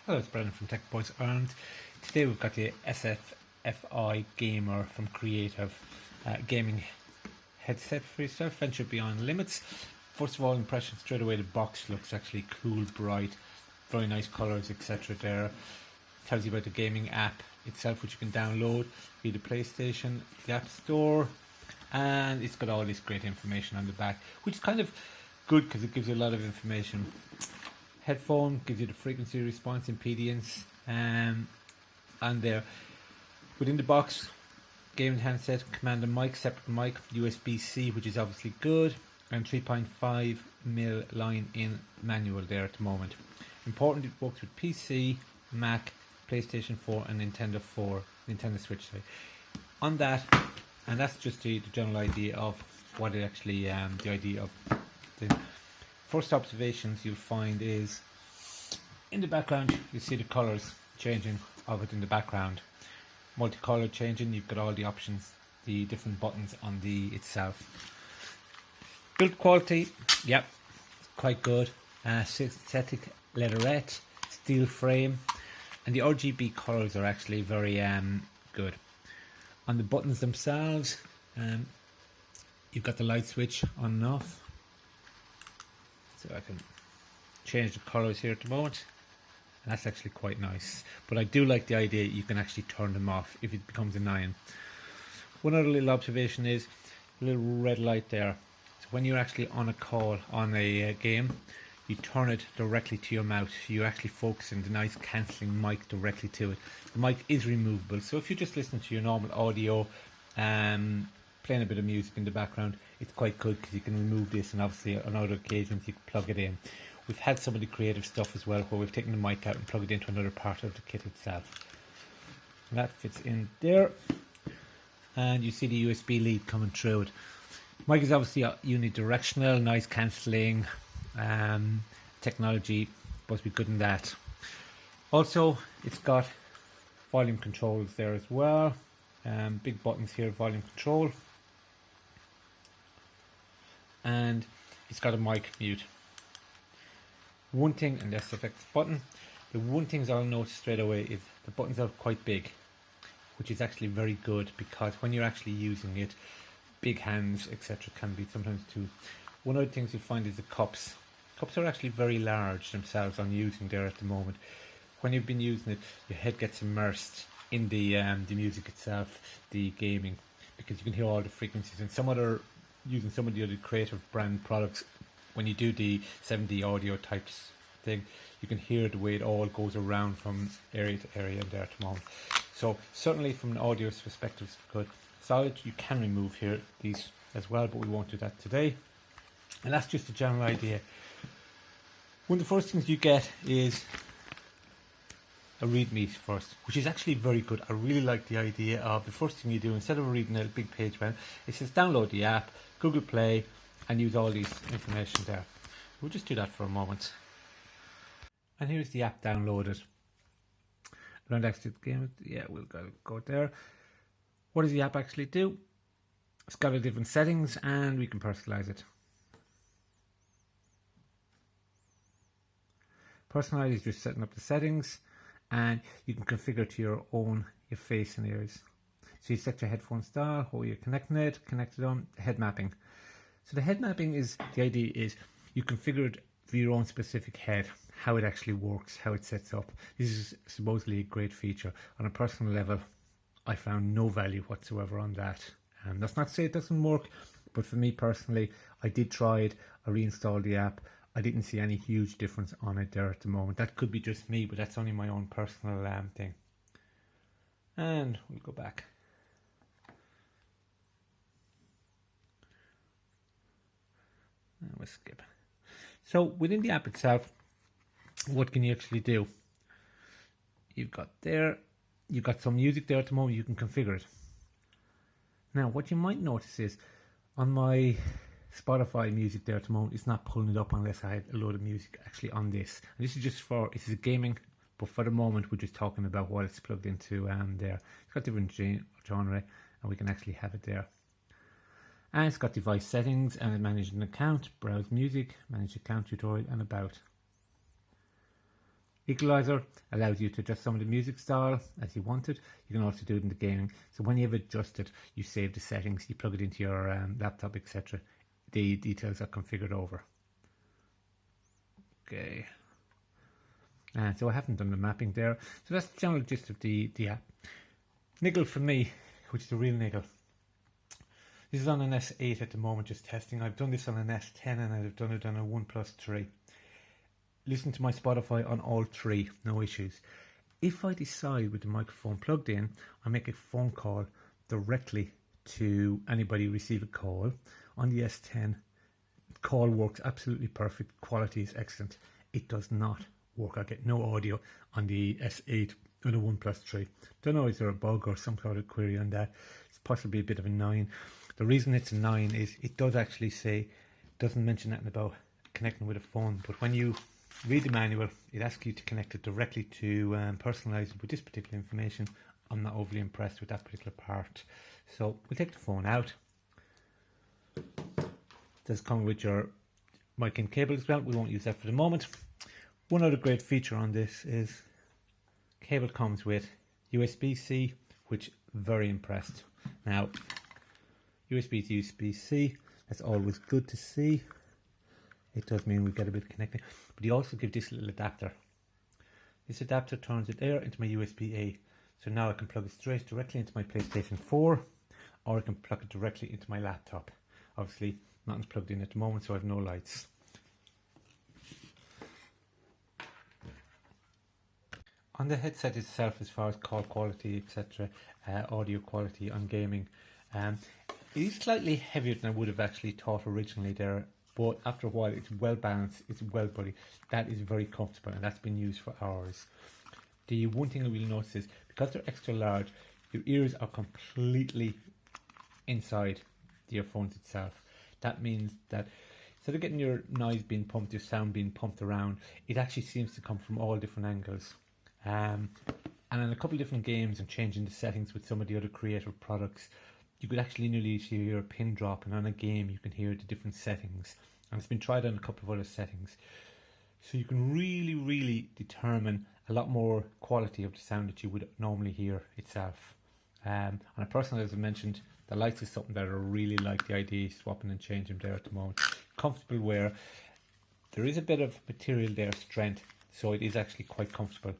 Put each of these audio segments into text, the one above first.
Hello, it's Brendan from techbuzzireland. Today we've got the SXFI Gamer from Creative gaming headset for yourself and should be on limits. First of all, impression straight away, the box looks actually cool, bright, very nice colours, etc. there. Tells you about the gaming app itself, which you can download via the PlayStation, the App Store, and it's got all this great information on the back, which is kind of good because it gives you a lot of information. Headphone gives you the frequency response, impedance, and there within the box, gaming handset, command and mic, separate mic, USB-C, which is obviously good, and 3.5mm line in manual there at the moment. Important, it works with PC, Mac, PlayStation 4 and Nintendo Switch. Sorry. On that, and that's just the general idea of what it actually, the idea of the first observations you'll find is in the background you see the colours changing of it in the background, multicolour changing. You've got all the options, the different buttons on the itself. Build quality, yep, quite good. Synthetic leatherette, steel frame, and the RGB colours are actually very good. On the buttons themselves, you've got the light switch on and off. So I can change the colours here at the moment, and that's actually quite nice. But I do like the idea you can actually turn them off if it becomes annoying. One other little observation is a little red light there. So when you're actually on a call on a game, you turn it directly to your mouth. You're actually focusing the nice cancelling mic directly to it. The mic is removable, so if you're just listening to your normal audio, playing a bit of music in the background, it's quite good because you can remove this, and obviously on other occasions you can plug it in. We've had some of the creative stuff as well where we've taken the mic out and plugged it into another part of the kit itself. And that fits in there, and you see the USB lead coming through it. Mic is obviously unidirectional, noise cancelling, technology, supposed to be good in that. Also, it's got volume controls there as well. Big buttons here, volume control. And it's got a mic mute. One thing, and that's the button. The one thing I'll notice straight away is the buttons are quite big, which is actually very good because when you're actually using it, big hands, etc., can be sometimes too. One of the things you'll find is the cups. Cups are actually very large themselves on using there at the moment. When you've been using it, your head gets immersed in the music itself, the gaming, because you can hear all the frequencies. And using some of the other creative brand products, when you do the 7D audio types thing, you can hear the way it all goes around from area to area there at the moment. So certainly from an audio perspective, it's good. Solid, you can remove here these as well, but we won't do that today. And that's just a general idea. One of the first things you get is a readme first, which is actually very good. I really like the idea of the first thing you do, instead of reading a big page, it says download the app, Google Play, and use all these information there. We'll just do that for a moment. And here's the app downloaded. Learn to exit the game. Yeah, we'll go there. What does the app actually do? It's got a different settings, and we can personalize it. Personalize is just setting up the settings, and you can configure to your face and ears. So you set your headphone style, how you're connecting it, connected on head mapping. So the head mapping the idea is you configure it for your own specific head, how it actually works, how it sets up. This is supposedly a great feature. On a personal level, I found no value whatsoever on that. And that's not to say it doesn't work, but for me personally, I did try it. I reinstalled the app. I didn't see any huge difference on it there at the moment. That could be just me, but that's only my own personal thing. And we'll go back. And we'll skip. So within the app itself, what can you actually do? You've got some music there at the moment. You can configure it. Now, what you might notice is on my Spotify music there at the moment, it's not pulling it up unless I had a load of music actually on this. And this is just this is gaming, but for the moment we're just talking about what it's plugged into there. It's got different genre, and we can actually have it there. And it's got device settings, and manage an account, browse music, manage account tutorial, and about. Equalizer allows you to adjust some of the music style as you want it. You can also do it in the gaming. So when you've adjusted, you save the settings, you plug it into your laptop, etc. The details are configured over. Okay. So I haven't done the mapping there. So that's the general gist of the app. Niggle for me, which is the real niggle. This is on an S8 at the moment, just testing. I've done this on an S10 and I've done it on a OnePlus 3. Listen to my Spotify on all three, no issues. If I decide with the microphone plugged in, I make a phone call directly to anybody receive a call. On the S10, call works absolutely perfect. Quality is excellent. It does not work. I get no audio on the S8 or the OnePlus 3. Don't know, is there a bug or some kind of query on that? It's possibly a bit of a 9. The reason it's a 9 is it does actually say, doesn't mention anything about connecting with a phone, but when you read the manual, it asks you to connect it directly to personalise it with this particular information. I'm not overly impressed with that particular part. So we'll take the phone out. Does come with your mic and cable as well. We won't use that for the moment. One other great feature on this is cable comes with USB-C, which very impressed. Now, USB to USB-C, that's always good to see. It does mean we get a bit of connecting, but you also give this little adapter. This adapter turns it there into my USB-A. So now I can plug it straight directly into my PlayStation 4, or I can plug it directly into my laptop. Obviously, nothing's plugged in at the moment, so I have no lights. On the headset itself, as far as call quality, etc., audio quality on gaming, it is slightly heavier than I would have actually thought originally there. But after a while, it's well balanced, it's well bodied. That is very comfortable, and that's been used for hours. The one thing I will notice is, because they're extra large, your ears are completely inside the earphones itself. That means that instead of getting your noise being pumped, your sound being pumped around, it actually seems to come from all different angles. And in a couple of different games and changing the settings with some of the other creative products, you could actually nearly hear a pin drop, and on a game you can hear the different settings. And it's been tried on a couple of other settings. So you can really determine a lot more quality of the sound that you would normally hear itself. On a personal, as I mentioned, the lights is something that I really like the idea of swapping and changing there at the moment. Comfortable wear. There is a bit of material there, strength, so it is actually quite comfortable.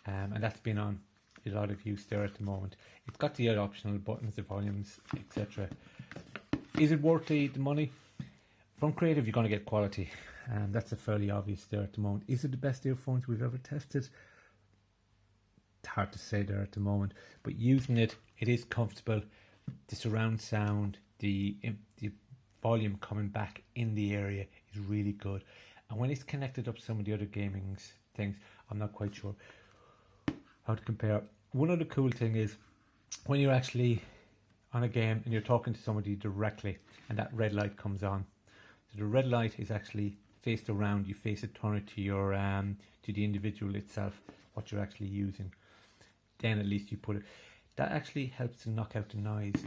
And that's been on a lot of use there at the moment. It's got the other optional buttons, the volumes, etc. Is it worth the money? From Creative, you're going to get quality, and that's a fairly obvious there at the moment. Is it the best earphones we've ever tested? It's hard to say there at the moment, but using it, it is comfortable. The surround sound, the volume coming back in the area is really good. And when it's connected up to some of the other gaming things, I'm not quite sure how to compare. One other cool thing is when you're actually on a game and you're talking to somebody directly and that red light comes on. So the red light is actually faced around, you face it, turn it to your to the individual itself, what you're actually using. Then at least you put it. That actually helps to knock out the noise.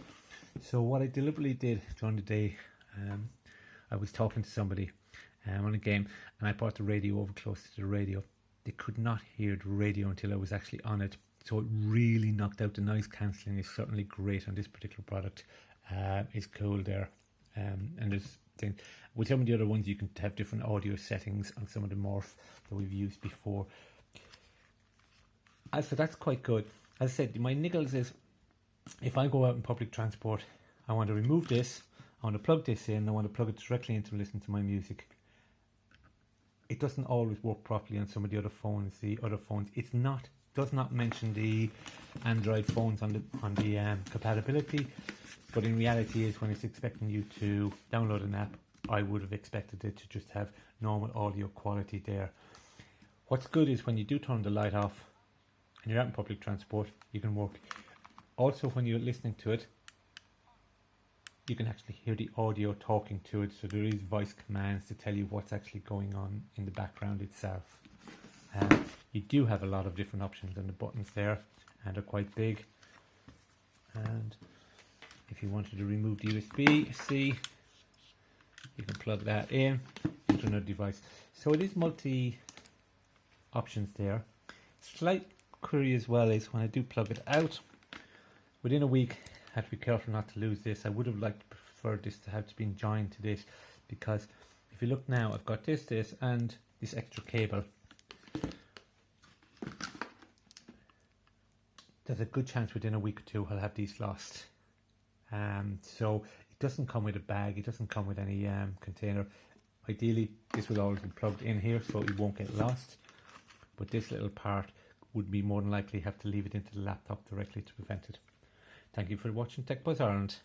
So what I deliberately did during the day, I was talking to somebody on a game, and I brought the radio over close to the radio. They could not hear the radio until I was actually on it. So it really knocked out the noise cancelling. Is certainly great on this particular product. It's cool there. And there's things with some of the other ones, you can have different audio settings on some of the morph that we've used before. So that's quite good. As I said, my niggles is if I go out in public transport, I want to remove this, I want to plug this in, I want to plug it directly in to listen to my music. It doesn't always work properly on some of the other phones. Does not mention the Android phones on the compatibility, but in reality is when it's expecting you to download an app, I would have expected it to just have normal audio quality there. What's good is when you do turn the light off and you're out in public transport, you can work. Also, when you're listening to it, you can actually hear the audio talking to it, so there is voice commands to tell you what's actually going on in the background itself. You do have a lot of different options on the buttons there, and they're quite big. And if you wanted to remove the USB-C, you can plug that in into another device. So it is multi options there. Slight query as well is when I do plug it out, within a week, I have to be careful not to lose this. I would have liked to prefer this to have been joined to this, because if you look now, I've got this, and this extra cable. There's a good chance within a week or two I'll have these lost. So it doesn't come with a bag, it doesn't come with any container. Ideally, this will always be plugged in here so it won't get lost. But this little part would be more than likely have to leave it into the laptop directly to prevent it. Thank you for watching Tech Buzz Ireland.